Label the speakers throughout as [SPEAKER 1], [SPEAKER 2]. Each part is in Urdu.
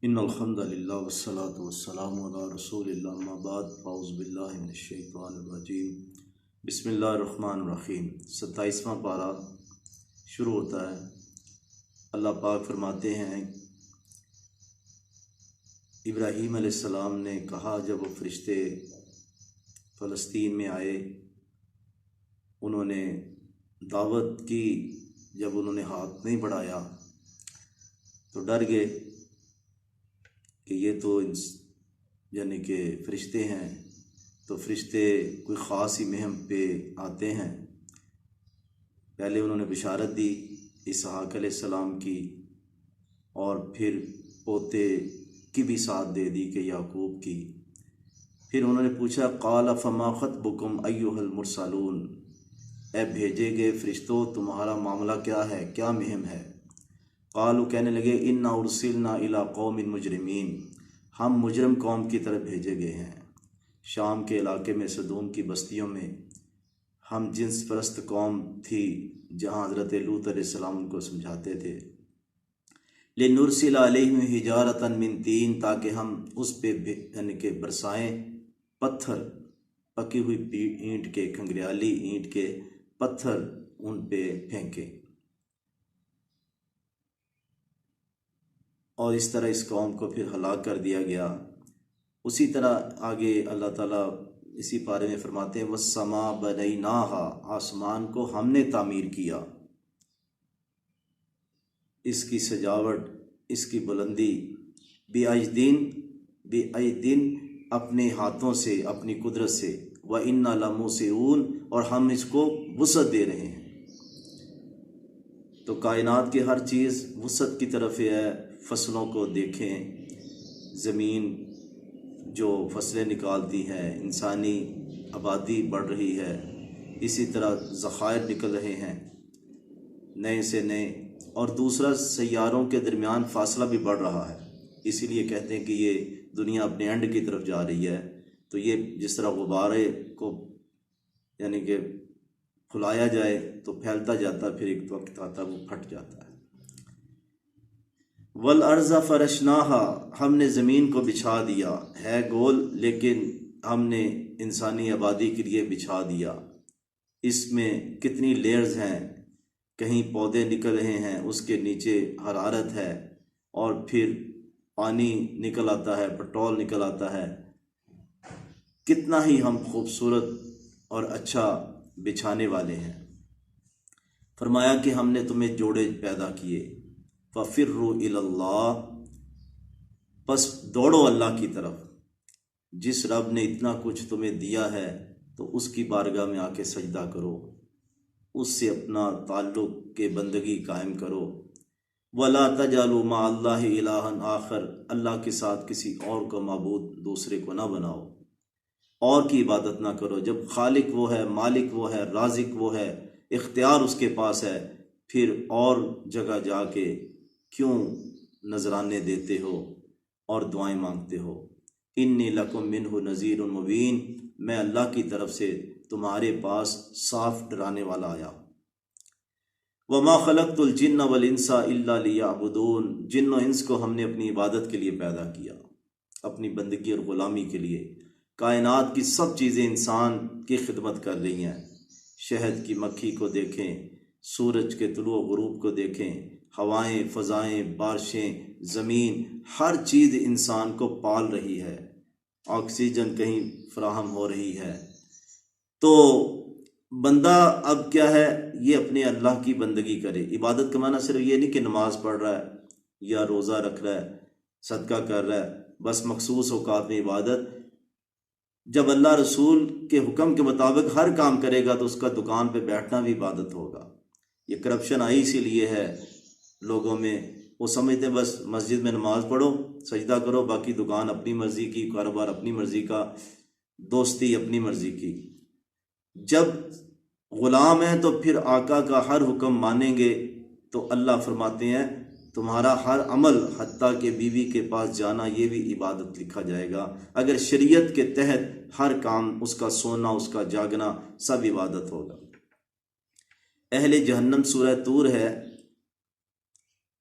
[SPEAKER 1] ان الحمد للہ والصلاة والسلام علی رسول اللہ اما بعد اعوذ باللہ من الشیطان الرجیم بسم اللہ الرحمن الرحیم 27واں پارہ شروع ہوتا ہے۔ اللہ پاک فرماتے ہیں ابراہیم علیہ السلام نے کہا جب وہ فرشتے فلسطین میں آئے، انہوں نے دعوت کی، جب انہوں نے ہاتھ نہیں بڑھایا تو ڈر گئے کہ یہ تو یعنی کہ فرشتے ہیں، تو فرشتے کوئی خاص ہی مہم پہ آتے ہیں۔ پہلے انہوں نے بشارت دی اسحاق علیہ السلام کی، اور پھر پوتے کی بھی ساتھ دے دی کہ یعقوب کی۔ پھر انہوں نے پوچھا قال فما خطبکم ایھا المرسلون، اے بھیجے گئے فرشتوں تمہارا معاملہ کیا ہے، کیا مہم ہے؟ قالوا کہنے لگے انا ارسلنا الی قوم مجرمین، ہم مجرم قوم کی طرف بھیجے گئے ہیں۔ شام کے علاقے میں صدوم کی بستیوں میں ہم جنس پرست قوم تھی، جہاں حضرت لوط علیہ السلام ان کو سمجھاتے تھے لنرسل علیہم حجارۃ من طین، تاکہ ہم اس پہ یعنی کہ برسائیں پتھر، پکی ہوئی اینٹ کے، کھنگریالی اینٹ کے پتھر ان پہ پھینکیں۔ اور اس طرح اس قوم کو پھر ہلاک کر دیا گیا۔ اسی طرح آگے اللہ تعالیٰ اسی پارے میں فرماتے ہیں وَالسَّمَاءَ بَنَيْنَاهَا، آسمان کو ہم نے تعمیر کیا، اس کی سجاوٹ، اس کی بلندی، بِأَيْدٍ، اپنے ہاتھوں سے، اپنی قدرت سے، وَإِنَّا لَمُوسِعُونَ، اور ہم اس کو وسعت دے رہے ہیں۔ تو کائنات کی ہر چیز وسعت کی طرف ہے۔ فصلوں کو دیکھیں، زمین جو فصلیں نکالتی ہے، انسانی آبادی بڑھ رہی ہے، اسی طرح ذخائر نکل رہے ہیں نئے سے نئے، اور دوسرا سیاروں کے درمیان فاصلہ بھی بڑھ رہا ہے۔ اسی لیے کہتے ہیں کہ یہ دنیا اپنے اینڈ کی طرف جا رہی ہے۔ تو یہ جس طرح غبارے کو یعنی کہ پھلایا جائے تو پھیلتا جاتا، پھر ایک وقت آتا وہ پھٹ جاتا ہے۔ والارض فرشناها، ہم نے زمین کو بچھا دیا، ہے گول لیکن ہم نے انسانی آبادی کے لیے بچھا دیا۔ اس میں کتنی لیئرز ہیں، کہیں پودے نکل رہے ہیں، اس کے نیچے حرارت ہے، اور پھر پانی نکل آتا ہے، پٹرول نکل آتا ہے۔ کتنا ہی ہم خوبصورت اور اچھا بچھانے والے ہیں۔ فرمایا کہ ہم نے تمہیں جوڑے پیدا کیے، فَفِرُّوا إِلَى اللَّهِ، پس دوڑو اللہ کی طرف۔ جس رب نے اتنا کچھ تمہیں دیا ہے تو اس کی بارگاہ میں آ کے سجدہ کرو، اس سے اپنا تعلق کے بندگی قائم کرو۔ وَلَا تَجْعَلُوا مَعَ اللَّهِ إِلَٰهًا آخر، اللہ کے ساتھ کسی اور کو معبود دوسرے کو نہ بناؤ، اور کی عبادت نہ کرو۔ جب خالق وہ ہے، مالک وہ ہے، رازق وہ ہے، اختیار اس کے پاس ہے، پھر اور جگہ جا کے کیوں نذرانے دیتے ہو اور دعائیں مانگتے ہو؟ انی لکم منہ نذیر مبین، میں اللہ کی طرف سے تمہارے پاس صاف ڈرانے والا آیا۔ وما خلقت الجن والانس الا لیعبدون، جن و انس کو ہم نے اپنی عبادت کے لیے پیدا کیا، اپنی بندگی اور غلامی کے لیے۔ کائنات کی سب چیزیں انسان کی خدمت کر رہی ہیں۔ شہد کی مکھی کو دیکھیں، سورج کے طلوع و غروب کو دیکھیں، ہوائیں، فضائیں، بارشیں، زمین، ہر چیز انسان کو پال رہی ہے۔ آکسیجن کہیں فراہم ہو رہی ہے۔ تو بندہ اب کیا ہے، یہ اپنے اللہ کی بندگی کرے۔ عبادت کا معنی صرف یہ نہیں کہ نماز پڑھ رہا ہے یا روزہ رکھ رہا ہے، صدقہ کر رہا ہے، بس مخصوص اوقات میں عبادت۔ جب اللہ رسول کے حکم کے مطابق ہر کام کرے گا تو اس کا دکان پہ بیٹھنا بھی عبادت ہوگا۔ یہ کرپشن آئی اسی لیے ہے لوگوں میں، وہ سمجھتے ہیں بس مسجد میں نماز پڑھو، سجدہ کرو، باقی دکان اپنی مرضی کی، کاروبار اپنی مرضی کا، دوستی اپنی مرضی کی۔ جب غلام ہیں تو پھر آقا کا ہر حکم مانیں گے تو اللہ فرماتے ہیں تمہارا ہر عمل، حتیٰ کہ بیوی کے پاس جانا، یہ بھی عبادت لکھا جائے گا۔ اگر شریعت کے تحت ہر کام، اس کا سونا، اس کا جاگنا، سب عبادت ہوگا۔ اہل جہنم سورہ طور ہے،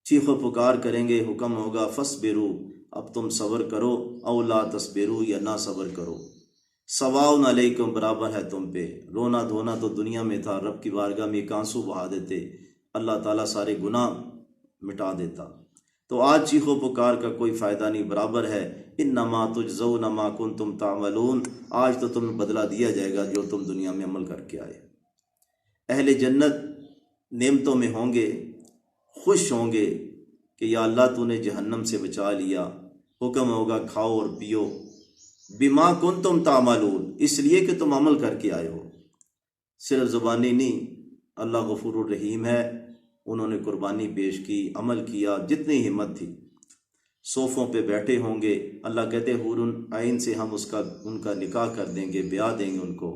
[SPEAKER 1] چیخ و پکار کریں گے، حکم ہوگا فصبروا، اب تم صبر کرو، او لا تصبرو یا نہ صبر کرو، سواء علیکم برابر ہے تم پہ۔ رونا دھونا تو دنیا میں تھا، رب کی بارگاہ میں ایک آنسو بہا دیتے، اللہ تعالیٰ سارے گناہ مٹا دیتا۔ تو آج چیخو پکار کا کوئی فائدہ نہیں، برابر ہے، انما تجزون ما کنتم تعملون، آج تو تمہیں بدلہ دیا جائے گا جو تم دنیا میں عمل کر کے آئے۔ اہل جنت نعمتوں میں ہوں گے، خوش ہوں گے کہ یا اللہ تو نے جہنم سے بچا لیا، حکم ہوگا کھاؤ اور پیو، بما کنتم تعملون، اس لیے کہ تم عمل کر کے آئے ہو، صرف زبانی نہیں۔ اللہ غفور الرحیم ہے، انہوں نے قربانی پیش کی، عمل کیا، جتنی ہمت تھی، صوفوں پہ بیٹھے ہوں گے، اللہ کہتے حور عین سے ہم ان کا نکاح کر دیں گے، بیاہ دیں گے ان کو۔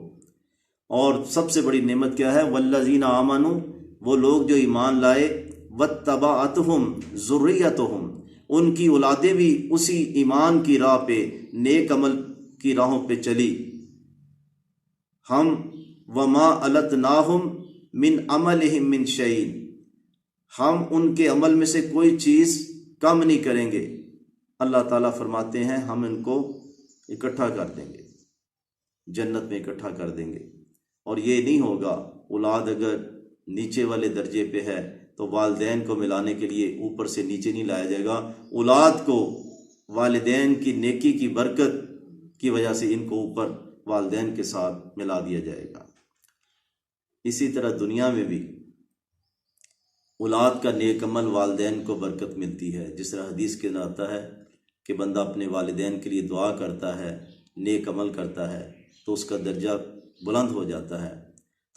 [SPEAKER 1] اور سب سے بڑی نعمت کیا ہے؟ والذین آمنوا، وہ لوگ جو ایمان لائے، واتبعتہم ذریتہم، ان کی اولادیں بھی اسی ایمان کی راہ پہ، نیک عمل کی راہوں پہ چلی، ہم وما التناہم من عملہم من شیء، ہم ان کے عمل میں سے کوئی چیز کم نہیں کریں گے۔ اللہ تعالیٰ فرماتے ہیں ہم ان کو اکٹھا کر دیں گے، جنت میں اکٹھا کر دیں گے۔ اور یہ نہیں ہوگا، اولاد اگر نیچے والے درجے پہ ہے تو والدین کو ملانے کے لیے اوپر سے نیچے نہیں لایا جائے گا، اولاد کو والدین کی نیکی کی برکت کی وجہ سے ان کو اوپر والدین کے ساتھ ملا دیا جائے گا۔ اسی طرح دنیا میں بھی اولاد کا نیک عمل والدین کو برکت ملتی ہے، جس طرح حدیث کے اندر آتا ہے کہ بندہ اپنے والدین کے لیے دعا کرتا ہے، نیک عمل کرتا ہے تو اس کا درجہ بلند ہو جاتا ہے۔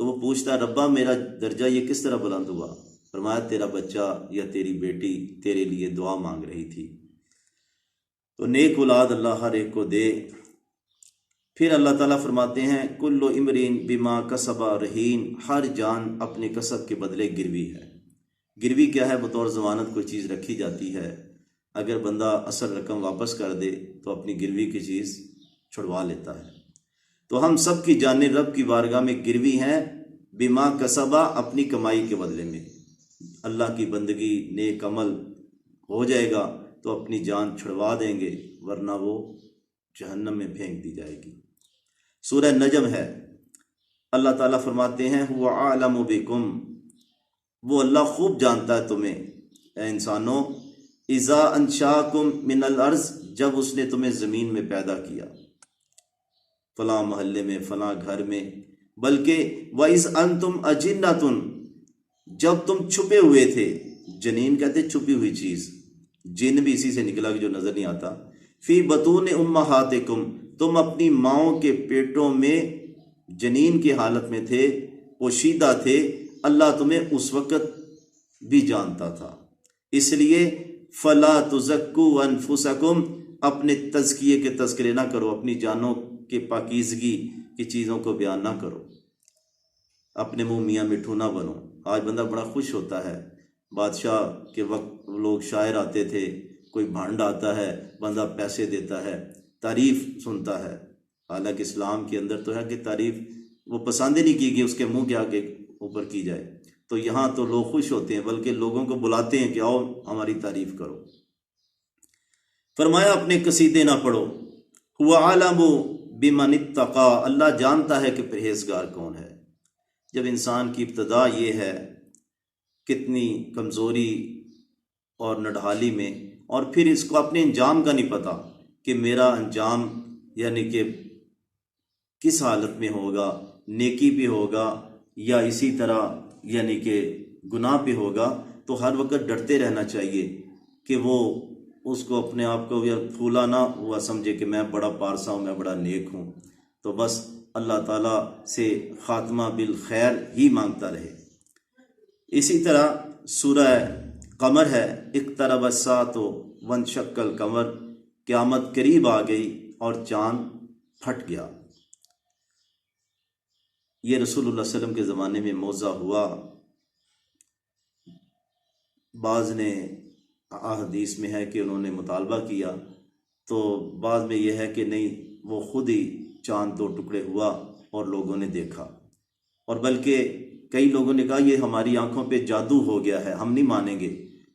[SPEAKER 1] تو وہ پوچھتا ہے ربا میرا درجہ یہ کس طرح بلند ہوا؟ فرمایا تیرا بچہ یا تیری بیٹی تیرے لیے دعا مانگ رہی تھی۔ تو نیک اولاد اللہ ہر ایک کو دے۔ پھر اللہ تعالیٰ فرماتے ہیں کل امرئ بما کسب رہین، ہر جان اپنے کسب کے بدلے گروی ہے۔ گروی کیا ہے؟ بطور ضمانت کوئی چیز رکھی جاتی ہے، اگر بندہ اصل رقم واپس کر دے تو اپنی گروی کی چیز چھڑوا لیتا ہے۔ تو ہم سب کی جانیں رب کی بارگاہ میں گروی ہیں، بما کسبا، اپنی کمائی کے بدلے میں۔ اللہ کی بندگی نیک عمل ہو جائے گا تو اپنی جان چھڑوا دیں گے، ورنہ وہ جہنم میں پھینک دی جائے گی۔ سورہ نجم ہے، اللہ تعالیٰ فرماتے ہیں هو اعلم بکم، وہ اللہ خوب جانتا ہے تمہیں، اے انسانوں، اذا انشاکم من الارض، جب اس نے تمہیں زمین میں پیدا کیا، فلاں محلے میں، فلاں گھر میں، بلکہ وَإِذْ أَنْتُمْ أَجِنَّةٌ، جب تم چھپے ہوئے تھے، جنین کہتے چھپی ہوئی چیز، جن بھی اسی سے نکلا جو نظر نہیں آتا، فی بطون امہاتکم، تم اپنی ماؤں کے پیٹوں میں جنین کی حالت میں تھے، پوشیدہ تھے، اللہ تمہیں اس وقت بھی جانتا تھا، اس لیے فلا تزکوا انفسکم، اپنے تزکیے کے تذکرے نہ کرو، اپنی جانوں کے پاکیزگی کی چیزوں کو بیان نہ کرو، اپنے منہ میاں مٹھو نہ بنو۔ آج بندہ بڑا خوش ہوتا ہے، بادشاہ کے وقت لوگ شاعر آتے تھے، کوئی بھانڈ آتا ہے، بندہ پیسے دیتا ہے، تعریف سنتا ہے، حالانکہ اسلام کے اندر تو ہے کہ تعریف وہ پسند ہی نہیں کی کہ اس کے منہ کے آگے اوپر کی جائے۔ تو یہاں تو لوگ خوش ہوتے ہیں، بلکہ لوگوں کو بلاتے ہیں کہ آؤ ہماری تعریف کرو۔ فرمایا اپنے قصیدے نہ پڑھو، هو اعلم بمن اتقى، اللہ جانتا ہے کہ پرہیزگار کون ہے۔ جب انسان کی ابتدا یہ ہے کتنی کمزوری اور نڈھالی میں، اور پھر اس کو اپنے انجام کا نہیں پتہ کہ میرا انجام یعنی کہ کس حالت میں ہوگا، نیکی پہ ہوگا یا اسی طرح یعنی کہ گناہ پہ ہوگا، تو ہر وقت ڈرتے رہنا چاہیے کہ وہ اس کو اپنے آپ کو یا پھولا نہ ہوا سمجھے کہ میں بڑا پارسا ہوں، میں بڑا نیک ہوں، تو بس اللہ تعالیٰ سے خاتمہ بالخیر ہی مانگتا رہے۔ اسی طرح سورہ قمر ہے، اقترب الساعۃ وانشق القمر، قیامت قریب آ گئی اور چاند پھٹ گیا۔ یہ رسول اللہ صلی اللہ علیہ وسلم کے زمانے میں موضع ہوا۔ بعض نے احادیث میں ہے کہ انہوں نے مطالبہ کیا، تو بعض میں یہ ہے کہ نہیں، وہ خود ہی چاند دو ٹکڑے ہوا اور لوگوں نے دیکھا، اور بلکہ کئی لوگوں نے کہا یہ ہماری آنکھوں پہ جادو ہو گیا ہے، ہم نہیں مانیں گے،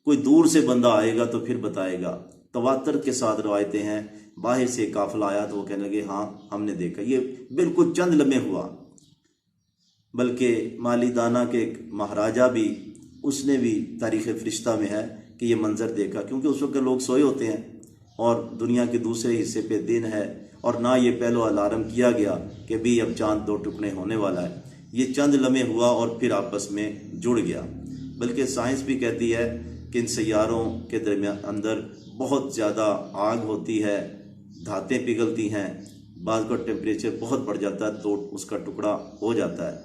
[SPEAKER 1] کوئی دور سے بندہ آئے گا تو پھر بتائے گا۔ تواتر کے ساتھ روایتیں ہیں، باہر سے قافلہ آیا تو وہ کہنے لگے ہاں ہم نے دیکھا۔ یہ بالکل چند لمحے ہوا، بلکہ مالی دانا کے ایک مہاراجا بھی، اس نے بھی تاریخ فرشتہ میں ہے کہ یہ منظر دیکھا، کیونکہ اس وقت لوگ سوئے ہوتے ہیں اور دنیا کے دوسرے حصے پہ دن ہے، اور نہ یہ پہلو الارم کیا گیا کہ بھی اب چاند 2 ٹکڑے ہونے والا ہے۔ یہ چند لمحے ہوا اور پھر آپس میں جڑ گیا۔ بلکہ سائنس بھی کہتی ہے کہ ان سیاروں کے درمیان اندر بہت زیادہ آگ ہوتی ہے، دھاتیں پگھلتی ہیں، بعض کا ٹیمپریچر بہت بڑھ جاتا ہے تو اس کا ٹکڑا ہو جاتا ہے،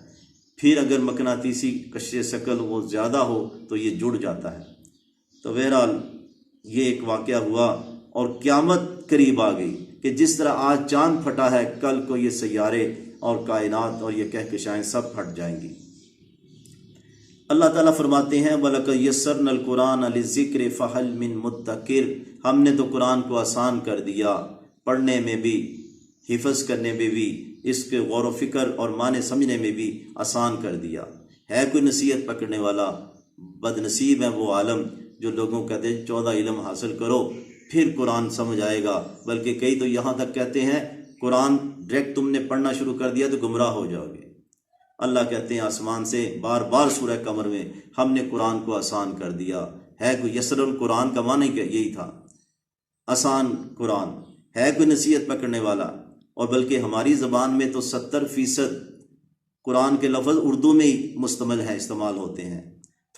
[SPEAKER 1] پھر اگر مقناطیسی کشش شکل وہ زیادہ ہو تو یہ جڑ جاتا ہے۔ تو بہرحال یہ ایک واقعہ ہوا اور قیامت قریب آ گئی کہ جس طرح آج چاند پھٹا ہے، کل کو یہ سیارے اور کائنات اور یہ کہکشائیں سب پھٹ جائیں گی۔ اللہ تعالیٰ فرماتے ہیں وَلَقَدْ يَسَّرْنَا الْقُرْآنَ لِلذِّكْرِ فَهَلْ مِن مُدَّكِرٍ، ہم نے تو قرآن کو آسان کر دیا، پڑھنے میں بھی، حفظ کرنے میں بھی، اس کے غور و فکر اور معنی سمجھنے میں بھی آسان کر دیا۔ ہے کوئی نصیحت پکڑنے والا؟ بد نصیب ہے وہ عالم جو لوگوں کہتے ہیں 14 علم حاصل کرو پھر قرآن سمجھ آئے گا، بلکہ کئی تو یہاں تک کہتے ہیں قرآن ڈائریکٹ تم نے پڑھنا شروع کر دیا تو گمراہ ہو جاؤ گے۔ اللہ کہتے ہیں آسمان سے بار بار سورہ قمر میں ہم نے قرآن کو آسان کر دیا۔ ہے کوئی یسر القرآن کا معنی یہی تھا، آسان قرآن۔ ہے کوئی نصیحت پکڑنے والا؟ اور بلکہ ہماری زبان میں تو 70% قرآن کے لفظ اردو میں ہی مشتمل ہیں، استعمال ہوتے ہیں۔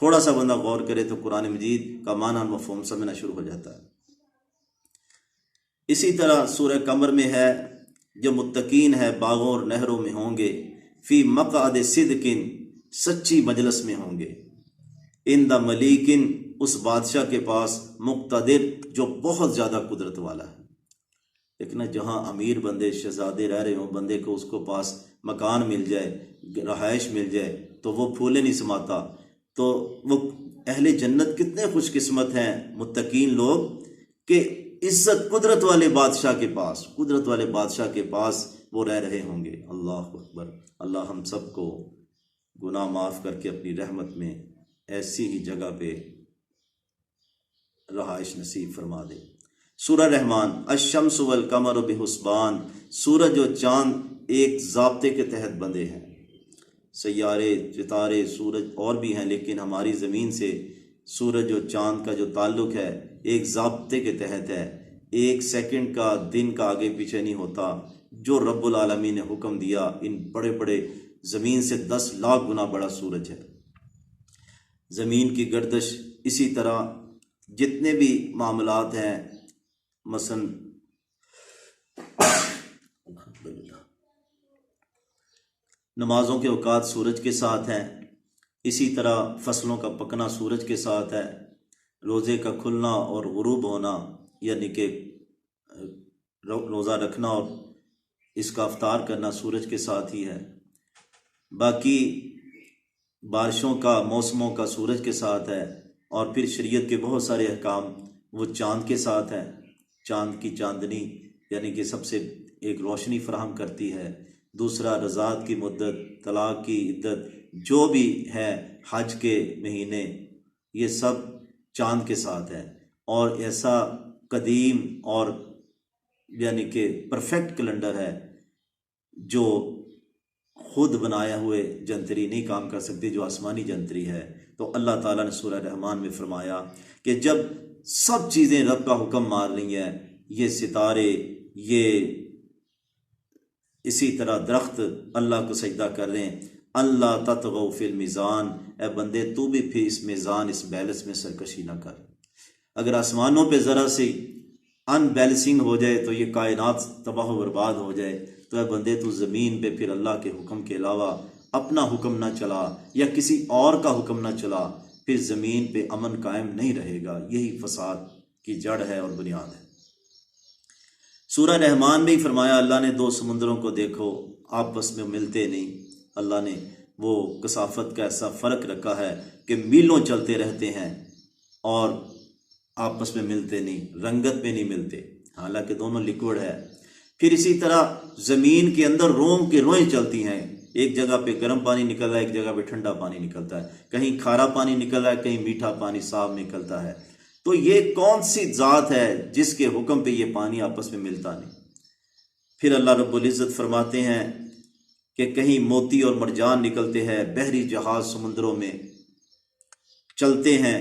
[SPEAKER 1] تھوڑا سا بندہ غور کرے تو قرآن مجید کا معنی مفہوم سمجھنا شروع ہو جاتا ہے۔ اسی طرح سورہ قمر میں ہے جو متقین ہے باغوں اور نہروں میں ہوں گے، فی مقعد صدق، سچی مجلس میں ہوں گے، عند ملیک، اس بادشاہ کے پاس، مقتدر، جو بہت زیادہ قدرت والا ہے۔ لیکن جہاں امیر بندے شہزادے رہ رہے ہوں، بندے کو اس کو پاس مکان مل جائے، رہائش مل جائے تو وہ پھولے نہیں سماتا۔ تو وہ اہل جنت کتنے خوش قسمت ہیں متقین لوگ کہ عزت قدرت والے بادشاہ کے پاس، قدرت والے بادشاہ کے پاس وہ رہ رہے ہوں گے۔ اللہ اکبر۔ اللہ ہم سب کو گناہ معاف کر کے اپنی رحمت میں ایسی ہی جگہ پہ رہائش نصیب فرما دے۔ سورہ رحمان، الشمس والقمر بحسبان، سورج و چاند ایک ضابطے کے تحت بندھے ہیں۔ سیارے، ستارے، سورج اور بھی ہیں، لیکن ہماری زمین سے سورج و چاند کا جو تعلق ہے ایک ضابطے کے تحت ہے۔ 1 سیکنڈ کا، دن کا آگے پیچھے نہیں ہوتا۔ جو رب العالمین نے حکم دیا، ان بڑے بڑے زمین سے 10 لاکھ گنا بڑا سورج ہے۔ زمین کی گردش، اسی طرح جتنے بھی معاملات ہیں، مثلا نمازوں کے اوقات سورج کے ساتھ ہیں، اسی طرح فصلوں کا پکنا سورج کے ساتھ ہے، روزے کا کھلنا اور غروب ہونا، یعنی کہ روزہ رکھنا اور اس کا افطار کرنا سورج کے ساتھ ہی ہے۔ باقی بارشوں کا، موسموں کا سورج کے ساتھ ہے، اور پھر شریعت کے بہت سارے احکام وہ چاند کے ساتھ ہیں۔ چاند کی چاندنی یعنی کہ سب سے ایک روشنی فراہم کرتی ہے۔ دوسرا رضاعت کی مدت، طلاق کی عدت، جو بھی ہے، حج کے مہینے، یہ سب چاند کے ساتھ ہے۔ اور ایسا قدیم اور یعنی کہ پرفیکٹ کیلنڈر ہے جو خود بنایا ہوئے جنتری نہیں کام کر سکتی، جو آسمانی جنتری ہے۔ تو اللہ تعالیٰ نے سورہ رحمان میں فرمایا کہ جب سب چیزیں رب کا حکم مان رہی ہیں، یہ ستارے، یہ اسی طرح درخت اللہ کو سجدہ کر رہے ہیں، اللہ تطغوا فی المیزان، اے بندے تو بھی پھر اس میزان، اس بیلنس میں سرکشی نہ کر۔ اگر آسمانوں پہ ذرا سی ان بیلنسنگ ہو جائے تو یہ کائنات تباہ و برباد ہو جائے، تو اے بندے تو زمین پہ پھر اللہ کے حکم کے علاوہ اپنا حکم نہ چلا یا کسی اور کا حکم نہ چلا، پھر زمین پہ امن قائم نہیں رہے گا۔ یہی فساد کی جڑ ہے اور بنیاد ہے۔ سورہ رحمان میں ہی فرمایا اللہ نے 2 سمندروں کو دیکھو، آپس میں ملتے نہیں۔ اللہ نے وہ کثافت کا ایسا فرق رکھا ہے کہ میلوں چلتے رہتے ہیں اور آپس میں ملتے نہیں، رنگت میں نہیں ملتے، حالانکہ دونوں لیکوڈ ہے۔ پھر اسی طرح زمین کے اندر روم کی روئیں چلتی ہیں، ایک جگہ پہ گرم پانی نکل رہا ہے، ایک جگہ پہ ٹھنڈا پانی نکلتا ہے، کہیں کھارا پانی نکل رہا ہے، کہیں میٹھا پانی صاف نکلتا ہے۔ تو یہ کون سی ذات ہے جس کے حکم پہ یہ پانی آپس میں ملتا نہیں؟ پھر اللہ رب العزت فرماتے ہیں کہ کہیں موتی اور مرجان نکلتے ہیں، بحری جہاز سمندروں میں چلتے ہیں،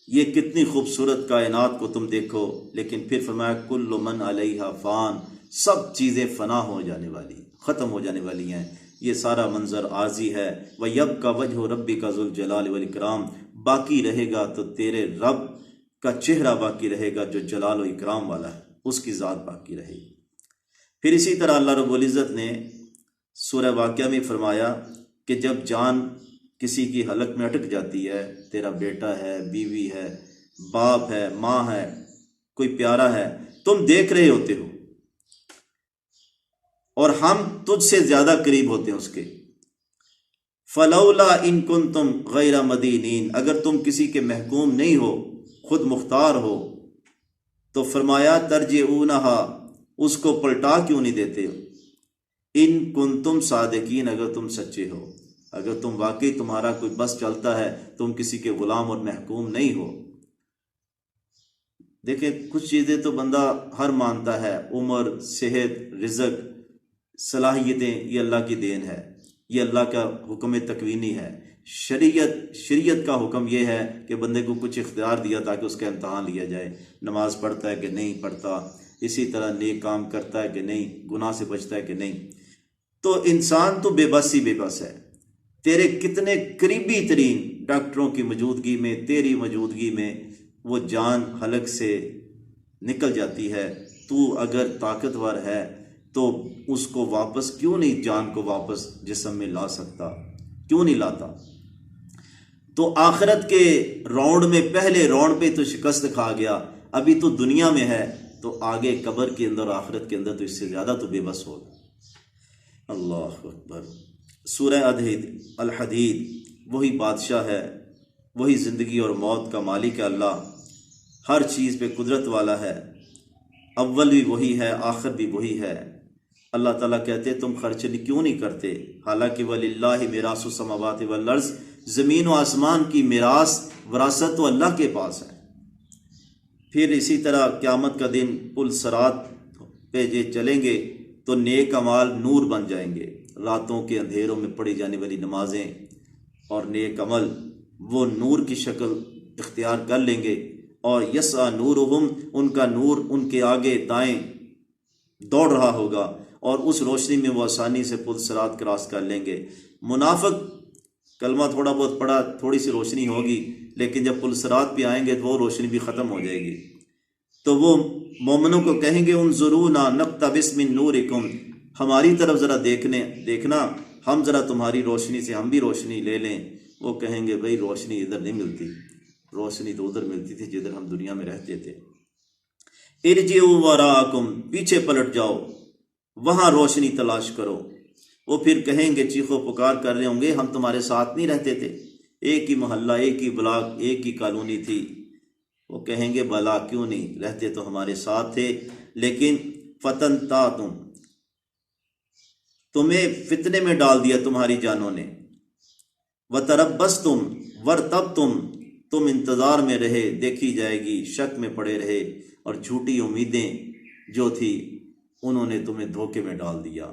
[SPEAKER 1] یہ کتنی خوبصورت کائنات کو تم دیکھو، لیکن پھر فرمایا کل من علیہا فان، سب چیزیں فنا ہو جانے والی، ختم ہو جانے والی ہیں، یہ سارا منظر عارضی ہے۔ وَيَبْقَى وَجْهُ رَبِّكَ ذُو الْجَلَالِ وَالْإِكْرَامِ، باقی رہے گا تو تیرے رب کا چہرہ باقی رہے گا جو جلال و اکرام والا ہے، اس کی ذات باقی رہے گی۔ پھر اسی طرح اللہ رب العزت نے سورہ واقعہ میں فرمایا کہ جب جان کسی کی حلق میں اٹک جاتی ہے، تیرا بیٹا ہے، بیوی ہے، باپ ہے، ماں ہے، کوئی پیارا ہے، تم دیکھ رہے ہوتے ہو اور ہم تجھ سے زیادہ قریب ہوتے ہیں اس کے۔ فَلَوْلَا إِن كُنتُمْ غَيْرَ مَدِينِينَ، اگر تم کسی کے محکوم نہیں ہو، خود مختار ہو، تو فرمایا ترجعونہا، اس کو پلٹا کیوں نہیں دیتے ہو؟ ان کنتم صادقین، اگر تم سچے ہو، اگر تم واقعی تمہارا کوئی بس چلتا ہے، تم کسی کے غلام اور محکوم نہیں ہو۔ دیکھیں کچھ چیزیں تو بندہ ہر مانتا ہے، عمر، صحت، رزق، صلاحیتیں، یہ اللہ کی دین ہے، یہ اللہ کا حکم تکوینی ہے۔ شریعت کا حکم یہ ہے کہ بندے کو کچھ اختیار دیا تاکہ اس کا امتحان لیا جائے، نماز پڑھتا ہے کہ نہیں پڑھتا، اسی طرح نیک کام کرتا ہے کہ نہیں، گناہ سے بچتا ہے کہ نہیں۔ تو انسان تو بے بس ہی بے بس ہے، تیرے کتنے قریبی ترین ڈاکٹروں کی موجودگی میں، تیری موجودگی میں وہ جان حلق سے نکل جاتی ہے، تو اگر طاقتور ہے تو اس کو واپس کیوں نہیں، جان کو واپس جسم میں لا سکتا، کیوں نہیں لاتا؟ تو آخرت کے راؤنڈ میں، پہلے راؤنڈ پہ تو شکست کھا گیا، ابھی تو دنیا میں ہے، تو آگے قبر کے اندر، آخرت کے اندر تو اس سے زیادہ تو بے بس ہوگا۔ اللہ اکبر۔ سورہ الحدید، وہی بادشاہ ہے، وہی زندگی اور موت کا مالک ہے اللہ، ہر چیز پہ قدرت والا ہے، اول بھی وہی ہے، آخر بھی وہی ہے۔ اللہ تعالیٰ کہتے تم خرچ کیوں نہیں کرتے، حالانکہ وَلِلَّهِ مِيرَاثُ السَّمَاوَاتِ وَالْأَرْضِ، زمین و آسمان کی میراث، وراثت تو اللہ کے پاس ہے۔ پھر اسی طرح قیامت کا دن پل صراط پہ یہ چلیں گے تو نیک اعمال نور بن جائیں گے، راتوں کے اندھیروں میں پڑھی جانے والی نمازیں اور نیک عمل وہ نور کی شکل اختیار کر لیں گے، اور یسعی نورہم، ان کا نور ان کے آگے دائیں دوڑ رہا ہوگا، اور اس روشنی میں وہ آسانی سے پل صراط کراس کر لیں گے۔ منافق کلمہ تھوڑا بہت پڑھا، تھوڑی سی روشنی ہوگی، لیکن جب پل صراط پہ آئیں گے تو وہ روشنی بھی ختم ہو جائے گی، تو وہ مومنوں کو کہیں گے انظرونا نقتبس من نورکم، ہماری طرف ذرا دیکھنا، ہم ذرا تمہاری روشنی سے ہم بھی روشنی لے لیں۔ وہ کہیں گے بھئی روشنی ادھر نہیں ملتی، روشنی تو ادھر ملتی تھی جدھر ہم دنیا میں رہتے تھے۔ ارجعوا وراءکم، پیچھے پلٹ جاؤ، وہاں روشنی تلاش کرو۔ وہ پھر کہیں گے، چیخو پکار کر رہے ہوں گے، ہم تمہارے ساتھ نہیں رہتے تھے، ایک ہی محلہ، ایک ہی بلاک، ایک ہی کالونی تھی۔ وہ کہیں گے بلا کیوں نہیں، رہتے تو ہمارے ساتھ تھے، لیکن فتنتاتم، تمہیں فتنے میں ڈال دیا تمہاری جانوں نے، وتربصتم ورتبتم، تم انتظار میں رہے، دیکھی جائے گی، شک میں پڑے رہے، اور جھوٹی امیدیں جو تھی انہوں نے تمہیں دھوکے میں ڈال دیا۔